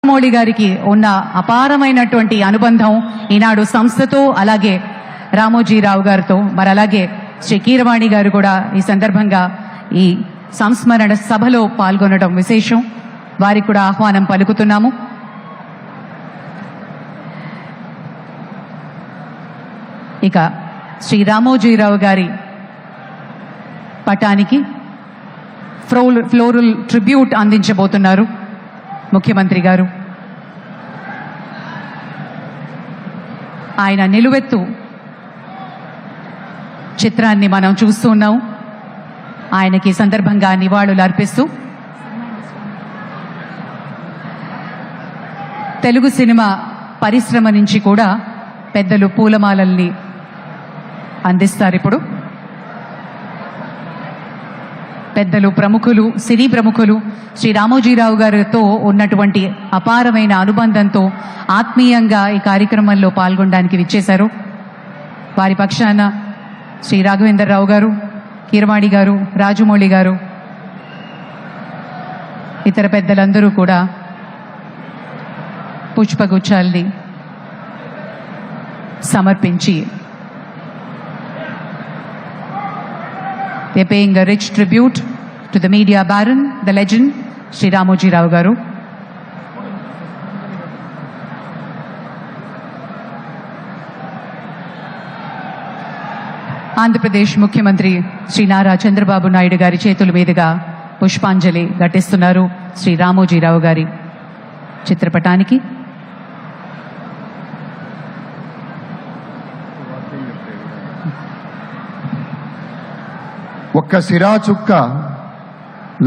మోడీ గారికి ఉన్న అపారమైనటువంటి అనుబంధం ఈనాడు సంస్థతో అలాగే రామోజీరావు గారితో మరి అలాగే శ్రీ కీరవాణి గారు కూడా ఈ సందర్భంగా ఈ సంస్మరణ సభలో పాల్గొనడం విశేషం. వారికి కూడా ఆహ్వానం పలుకుతున్నాము. ఇక శ్రీ రామోజీరావు గారి పటానికి ఫ్లోరల్ ట్రిబ్యూట్ అందించబోతున్నారు ముఖ్యమంత్రి గారు. ఆయన నిలువెత్తు చిత్రాన్ని మనం చూస్తూ ఉన్నాం. ఆయనకి సందర్భంగా నివాళులు అర్పిస్తూ తెలుగు సినిమా పరిశ్రమ నుంచి కూడా పెద్దలు పూలమాలల్ని అందిస్తారు. ఇప్పుడు పెద్దలు ప్రముఖులు, సినీ ప్రముఖులు శ్రీ రామోజీరావు గారితో ఉన్నటువంటి అపారమైన అనుబంధంతో ఆత్మీయంగా ఈ కార్యక్రమంలో పాల్గొనడానికి విచ్చేశారు. వారి పక్షాన శ్రీ రాఘవేంద్రరావు గారు, కీరవాణి గారు, రాజమౌళి గారు, ఇతర పెద్దలందరూ కూడా పుష్పగుచ్చాల్ని సమర్పించి they're paying a rich tribute to the media baron, the legend, Sri Ramoji Rao Garu. Andhra Pradesh ముఖ్యమంత్రి శ్రీ నారా చంద్రబాబు నాయుడు గారి చేతుల మీదుగా పుష్పాంజలి ఘటిస్తున్నారు శ్రీ రామోజీరావు గారి చిత్రపటానికి. ఒక్క సిరా చుక్క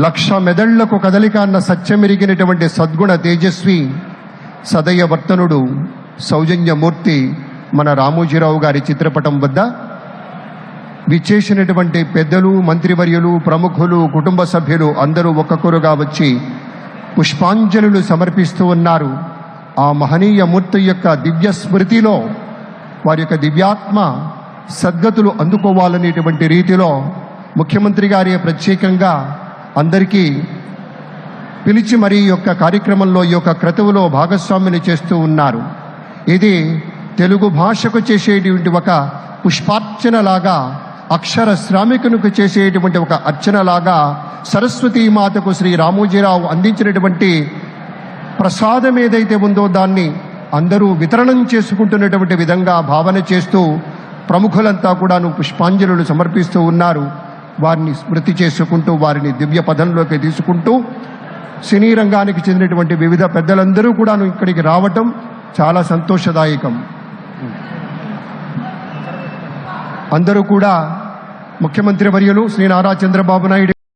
లక్ష మెదళ్లకు కదలిక అన్న సత్యమెరిగినటువంటి సద్గుణ తేజస్వి సదయవర్తనుడు సౌజన్యమూర్తి మన రామోజీరావు గారి చిత్రపటం వద్ద విచ్చేసినటువంటి పెద్దలు, మంత్రివర్యులు, ప్రముఖులు, కుటుంబ సభ్యులు అందరూ ఒక్కొక్కరుగా వచ్చి పుష్పాంజలులు సమర్పిస్తూ ఉన్నారు. ఆ మహనీయ మూర్తి యొక్క దివ్య స్మృతిలో వారి యొక్క దివ్యాత్మ సద్గతులు అందుకోవాలనేటువంటి రీతిలో ముఖ్యమంత్రి గారి ప్రత్యేకంగా అందరికీ పిలిచి మరీ యొక్క కార్యక్రమంలో ఈ యొక్క క్రతువులో భాగస్వామిని చేస్తూ ఉన్నారు. ఇది తెలుగు భాషకు చేసేటువంటి ఒక పుష్పార్చనలాగా, అక్షర శ్రామికునికి చేసేటువంటి ఒక అర్చనలాగా సరస్వతీమాతకు శ్రీ రామోజీరావు అందించినటువంటి ప్రసాదం ఏదైతే ఉందో దాన్ని అందరూ వితరణం చేసుకుంటున్నటువంటి విధంగా భావన చేస్తూ ప్రముఖులంతా కూడాను పుష్పాంజలులు సమర్పిస్తూ ఉన్నారు. వారిని స్మృతి చేసుకుంటూ వారిని దివ్య పదంలోకి తీసుకుంటూ సినీ రంగానికి చెందినటువంటి వివిధ పెద్దలందరూ కూడాను ఇక్కడికి రావటం చాలా సంతోషదాయకం. అందరూ కూడా ముఖ్యమంత్రి వర్యులు శ్రీ నారా చంద్రబాబు నాయుడు